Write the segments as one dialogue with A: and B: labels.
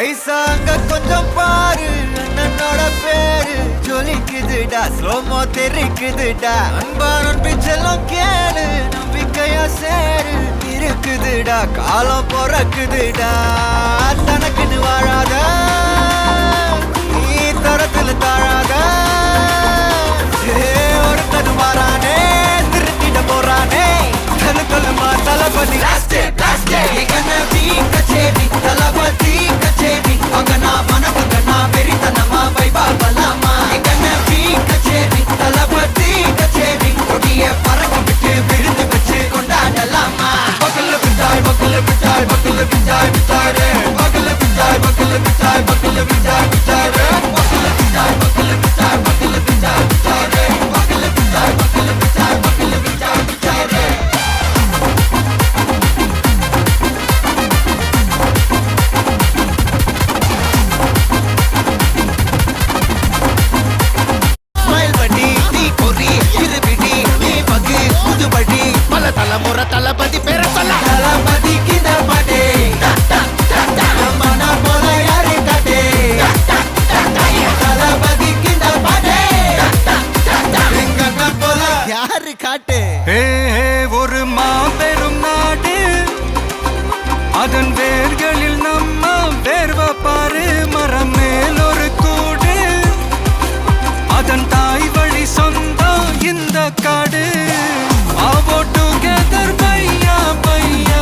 A: ஐசாங்க கொஞ்சம் பாரு அண்ணனோட பேரு ஜொலிக்குதுடா ஸ்லோமோ தெரிக்குதுடா அன்பானன் பிச்செல்லாம் கேளு நம்பிக்கையா சேரு இருக்குதுடா காலம் பொறக்குதுடா தனக்குன்னு வாழாத நீ தரத்துல தாழாத ஒருத்தனு மாறானே திருத்திட போறானே தலுக்கலுமா தளபதி தளபதி கச்சேரி அங்கனா மனக்கங்கனா வெறித்தனமா வைபா பலாமா எங்கன வீ கச்சேரி தளபதி கச்சேரி கொடிய பறக்க விட்டு விருந்து வச்சு கொண்டாடலாமா பக்கல்ல பிட்டாய் பக்கல்ல பிட்டாய் பக்கல்ல பிட்டாய் பிட்டாரே பக்கல்ல பிட்டாய் பக்கல்ல பிட்டாய் பக்கல்ல பிட்டாய் பிட்டாரே பக்கல்ல பிட்டாய் பக்கல்ல பிட்டாய் பக்கல்ல பிட்டாய் பிட்டாரே பக்கல்ல பிட்டாய் பக்கல்ல பிட்டாய் பக்கல்ல பிட்டாய் பிட்டாரே
B: தலைமுறை தளபதி பேர சொல்ல
A: தளபதி கிட்ட பாட்டே மன போல யாரு காட்டே தளபதி கிட்ட பாட்டே எங்க போல
B: யாரு காட்டு
C: ஒரு மாபெரும் நாடு அதன் வேர்களில் நம்ம வேர்வ பாரு மரம் மேல் ஒரு கூடு அதன் தாய் வழி சொந்தம் இந்த காடு ஆவோ டுகெதர் பையா பையா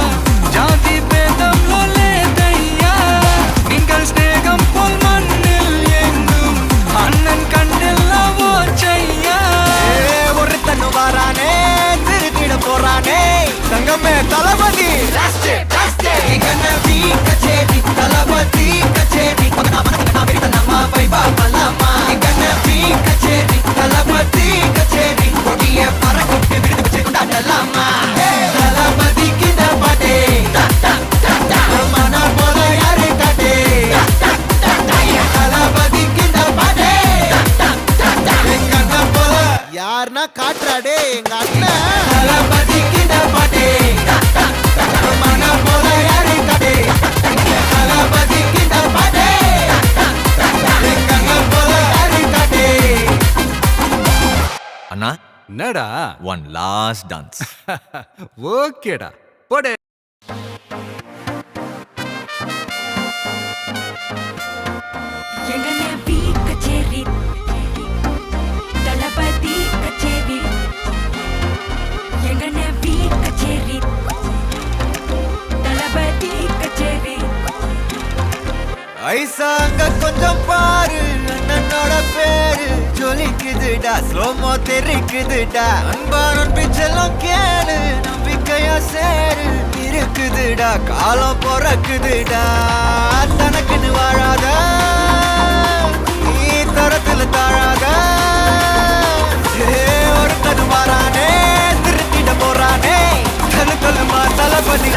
C: ஜாதி பேதம் லோலே தையா நீங்கள் ஸ்நேகம் போல் மண்ணில் எங்கும் அண்ணன் கண்டெல்லாவோ செய்யா
A: ஒருத்தனு வாரானே திருத்திட போறானே தங்கமே தளபதி வீ கச்சேரி தளபதி கச்சேரி நம்ம வைபா பலாமா எங்கன வீ கச்சேரி தளபதி கச்சேரி கொடிய பறக்க விட்டு விருந்து வச்சு கொண்டாடலாமா தளபதி கிட்ட பாட்டே மன போல யாரு காட்டே தளபதி கிட்ட பாட்டே எங்க போல
B: யாருன்னா காட்டுறாடே எங்க அண்ணன்
A: தளபதி கிட்ட பாட்டே மன போல யாரு காட்டே தளபதி கிட்ட பாட்டே எங்க போல யாரு காட்டே
D: அண்ணா
C: என்னடா
D: ஒன் லாஸ்ட் டான்ஸ்
C: ஓகேடா போடே
E: எங்கன வீ கச்சேரி தளபதி கச்சேரி எங்கன வீ கச்சேரி தளபதி கச்சேரி
A: ஐசாங்க கொஞ்சம் பாரு அண்ணனோட பேரு ஜொலிக்குதுடா ஸ்லோமோ தெரிக்குதுடா அன்பானன் பிச்செல்லாம் கேளு நம்பிக்கையா சேரு இருக்குதுடா காலம் பொறக்குதுடா தனக்குன்னு வாழாத நீ தரத்துல தாழாத ஒருத்தனு மாறானே திருத்திட போறானே தலுக்கலுமா தளபதி